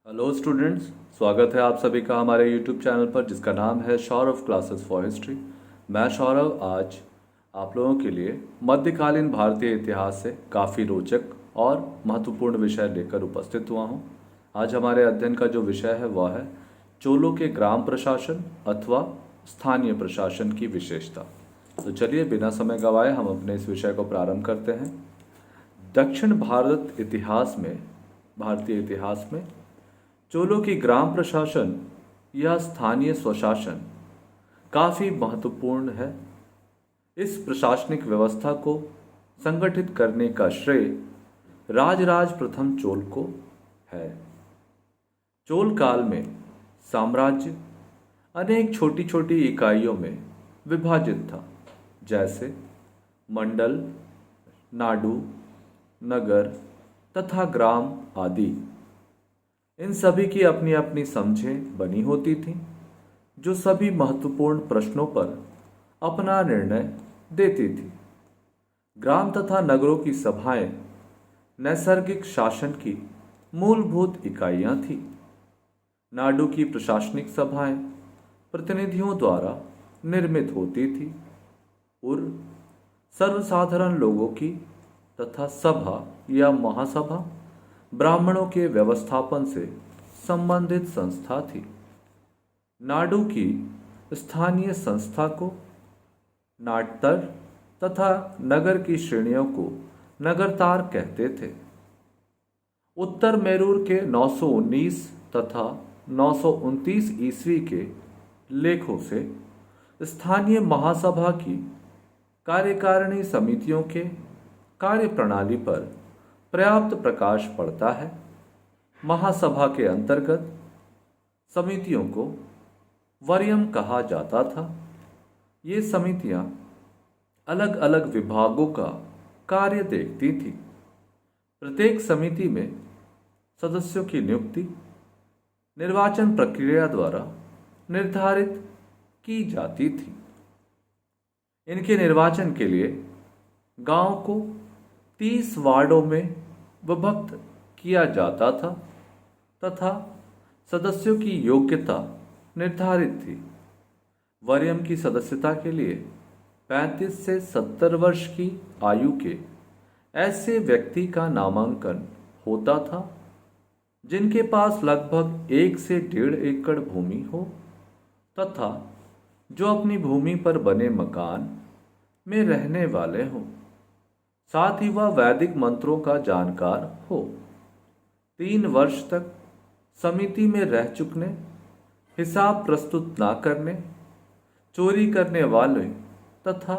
Hello students, स्वागत है आप सभी का हमारे यूट्यूब चैनल पर जिसका नाम है सौरभ क्लासेस फॉर हिस्ट्री। मैं सौरभ आज आप लोगों के लिए मध्यकालीन भारतीय इतिहास से काफ़ी रोचक और महत्वपूर्ण विषय लेकर उपस्थित हुआ हूँ। आज हमारे अध्ययन का जो विषय है वह है चोलों के ग्राम प्रशासन अथवा स्थानीय प्रशासन की विशेषता। तो चलिए बिना समय गंवाए हम अपने इस विषय को प्रारंभ करते हैं। दक्षिण भारतीय इतिहास में चोलों की ग्राम प्रशासन या स्थानीय स्वशासन काफ़ी महत्वपूर्ण है। इस प्रशासनिक व्यवस्था को संगठित करने का श्रेय राजराज प्रथम चोल को है। चोल काल में साम्राज्य अनेक छोटी छोटी इकाइयों में विभाजित था, जैसे मंडल, नाडु, नगर तथा ग्राम आदि। इन सभी की अपनी अपनी समझें बनी होती थीं, जो सभी महत्वपूर्ण प्रश्नों पर अपना निर्णय देती थी। ग्राम तथा नगरों की सभाएं नैसर्गिक शासन की मूलभूत इकाइयां थीं। नाडु की प्रशासनिक सभाएं प्रतिनिधियों द्वारा निर्मित होती थी और सर्वसाधारण लोगों की तथा सभा या महासभा ब्राह्मणों के व्यवस्थापन से संबंधित संस्था थी। नाडु की स्थानीय संस्था को नाटतर तथा नगर की श्रेणियों को नगरतार कहते थे। उत्तर मेरूर के 919 तथा 929 ईस्वी के लेखों से स्थानीय महासभा की कार्यकारिणी समितियों के कार्यप्रणाली पर पर्याप्त प्रकाश पड़ता है। महासभा के अंतर्गत समितियों को वरीयम कहा जाता था। ये समितियां अलग अलग विभागों का कार्य देखती थी। प्रत्येक समिति में सदस्यों की नियुक्ति निर्वाचन प्रक्रिया द्वारा निर्धारित की जाती थी। इनके निर्वाचन के लिए गांव को 30 वार्डों में विभक्त किया जाता था तथा सदस्यों की योग्यता निर्धारित थी। वरीयम की सदस्यता के लिए 35 से 70 वर्ष की आयु के ऐसे व्यक्ति का नामांकन होता था जिनके पास लगभग 1 से 1.5 एकड़ भूमि हो तथा जो अपनी भूमि पर बने मकान में रहने वाले हों, साथ ही वह वैदिक मंत्रों का जानकार हो। 3 वर्ष तक समिति में रह चुकने, हिसाब प्रस्तुत न करने, चोरी करने वाले तथा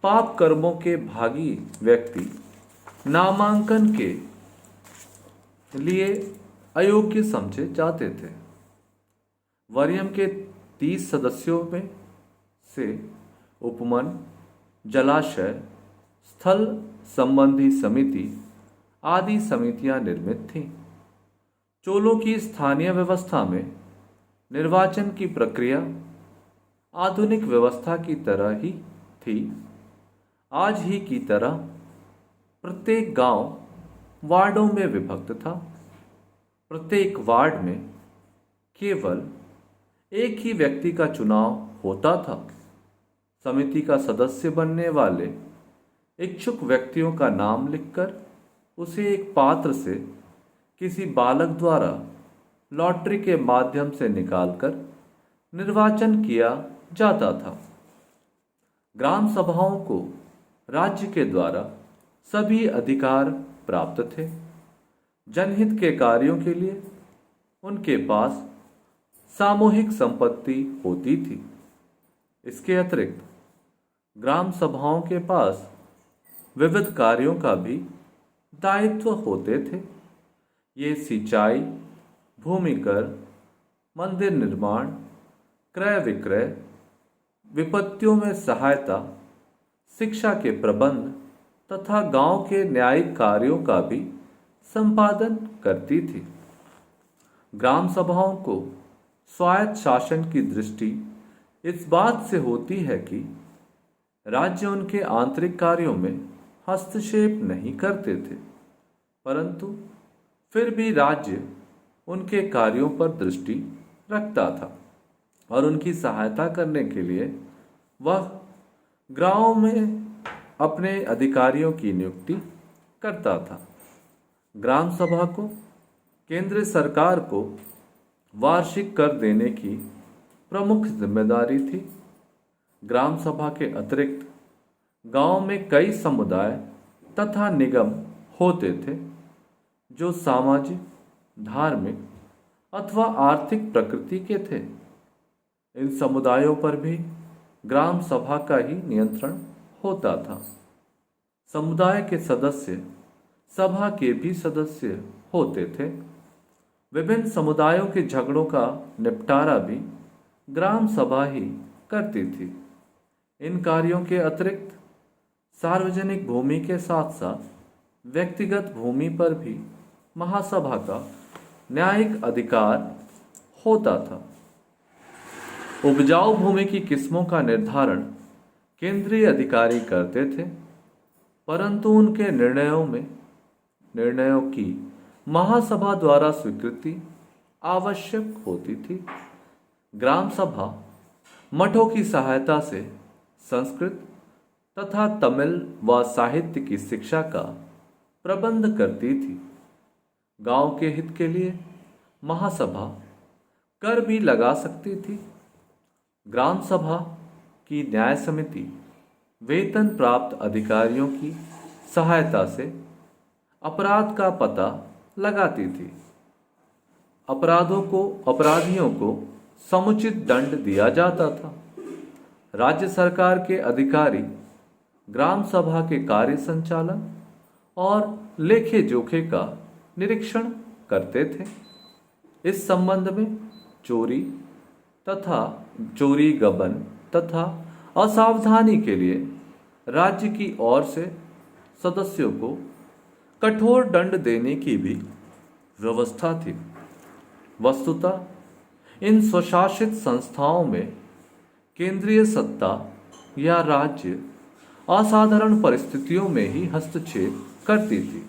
पाप कर्मों के भागी व्यक्ति नामांकन के लिए अयोग्य समझे जाते थे। वरीयम के 30 सदस्यों में से उपवन, जलाशय, स्थल संबंधी समिति आदि समितियां निर्मित थीं। चोलों की स्थानीय व्यवस्था में निर्वाचन की प्रक्रिया आधुनिक व्यवस्था की तरह ही थी। आज ही की तरह प्रत्येक गांव वार्डों में विभक्त था। प्रत्येक वार्ड में केवल एक ही व्यक्ति का चुनाव होता था। समिति का सदस्य बनने वाले इच्छुक व्यक्तियों का नाम लिखकर उसे एक पात्र से किसी बालक द्वारा लॉटरी के माध्यम से निकालकर निर्वाचन किया जाता था। ग्राम सभाओं को राज्य के द्वारा सभी अधिकार प्राप्त थे। जनहित के कार्यों के लिए उनके पास सामूहिक संपत्ति होती थी। इसके अतिरिक्त ग्राम सभाओं के पास विविध कार्यों का भी दायित्व होते थे। ये सिंचाई, भूमि कर, मंदिर निर्माण, क्रय विक्रय, विपत्तियों में सहायता, शिक्षा के प्रबंध तथा गांव के न्यायिक कार्यों का भी संपादन करती थी। ग्राम सभाओं को स्वायत्त शासन की दृष्टि इस बात से होती है कि राज्य उनके आंतरिक कार्यों में हस्तक्षेप नहीं करते थे, परंतु फिर भी राज्य उनके कार्यों पर दृष्टि रखता था और उनकी सहायता करने के लिए वह गांवों में अपने अधिकारियों की नियुक्ति करता था। ग्राम सभा को केंद्र सरकार को वार्षिक कर देने की प्रमुख जिम्मेदारी थी। ग्राम सभा के अतिरिक्त गांव में कई समुदाय तथा निगम होते थे जो सामाजिक, धार्मिक अथवा आर्थिक प्रकृति के थे। इन समुदायों पर भी ग्राम सभा का ही नियंत्रण होता था। समुदाय के सदस्य सभा के भी सदस्य होते थे। विभिन्न समुदायों के झगड़ों का निपटारा भी ग्राम सभा ही करती थी। इन कार्यों के अतिरिक्त सार्वजनिक भूमि के साथ साथ व्यक्तिगत भूमि पर भी महासभा का न्यायिक अधिकार होता था। उपजाऊ भूमि की किस्मों का निर्धारण केंद्रीय अधिकारी करते थे, परंतु उनके निर्णयों की महासभा द्वारा स्वीकृति आवश्यक होती थी। ग्राम सभा मठों की सहायता से संस्कृत तथा तमिल व साहित्य की शिक्षा का प्रबंध करती थी। गांव के हित के लिए महासभा कर भी लगा सकती थी। ग्राम सभा की न्याय समिति वेतन प्राप्त अधिकारियों की सहायता से अपराध का पता लगाती थी। अपराधियों को समुचित दंड दिया जाता था। राज्य सरकार के अधिकारी ग्राम सभा के कार्य संचालन और लेखे जोखे का निरीक्षण करते थे। इस संबंध में चोरी गबन तथा असावधानी के लिए राज्य की ओर से सदस्यों को कठोर दंड देने की भी व्यवस्था थी। वस्तुतः इन स्वशासित संस्थाओं में केंद्रीय सत्ता या राज्य असाधारण परिस्थितियों में ही हस्तक्षेप करती थी।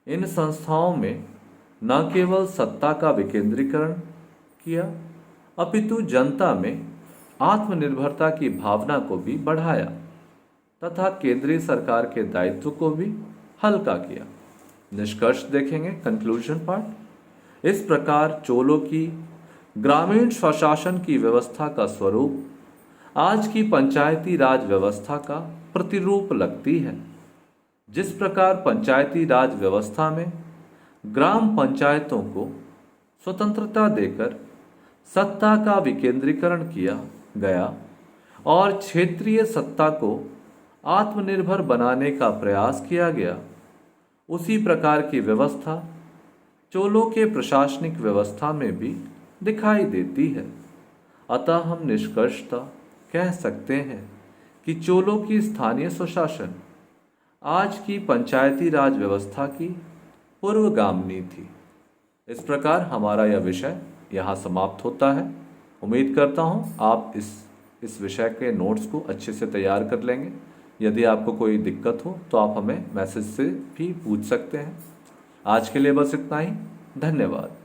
इन संस्थाओं में न केवल सत्ता का विकेंद्रीकरण किया, अपितु जनता में आत्मनिर्भरता की भावना को भी बढ़ाया तथा केंद्रीय सरकार के दायित्व को भी हल्का किया। निष्कर्ष देखेंगे, कंक्लूजन पार्ट। इस प्रकार चोलों की ग्रामीण स्वशासन की व्यवस्था का स्वरूप आज की पंचायती राज व्यवस्था का प्रतिरूप लगती है। जिस प्रकार पंचायती राज व्यवस्था में ग्राम पंचायतों को स्वतंत्रता देकर सत्ता का विकेंद्रीकरण किया गया और क्षेत्रीय सत्ता को आत्मनिर्भर बनाने का प्रयास किया गया, उसी प्रकार की व्यवस्था चोलों के प्रशासनिक व्यवस्था में भी दिखाई देती है। अतः हम निष्कर्षतः कह सकते हैं कि चोलों की स्थानीय स्वशासन आज की पंचायती राज व्यवस्था की पूर्वगामिनी थी। इस प्रकार हमारा यह विषय यहाँ समाप्त होता है। उम्मीद करता हूँ आप इस विषय के नोट्स को अच्छे से तैयार कर लेंगे। यदि आपको कोई दिक्कत हो तो आप हमें मैसेज से भी पूछ सकते हैं। आज के लिए बस इतना ही। धन्यवाद।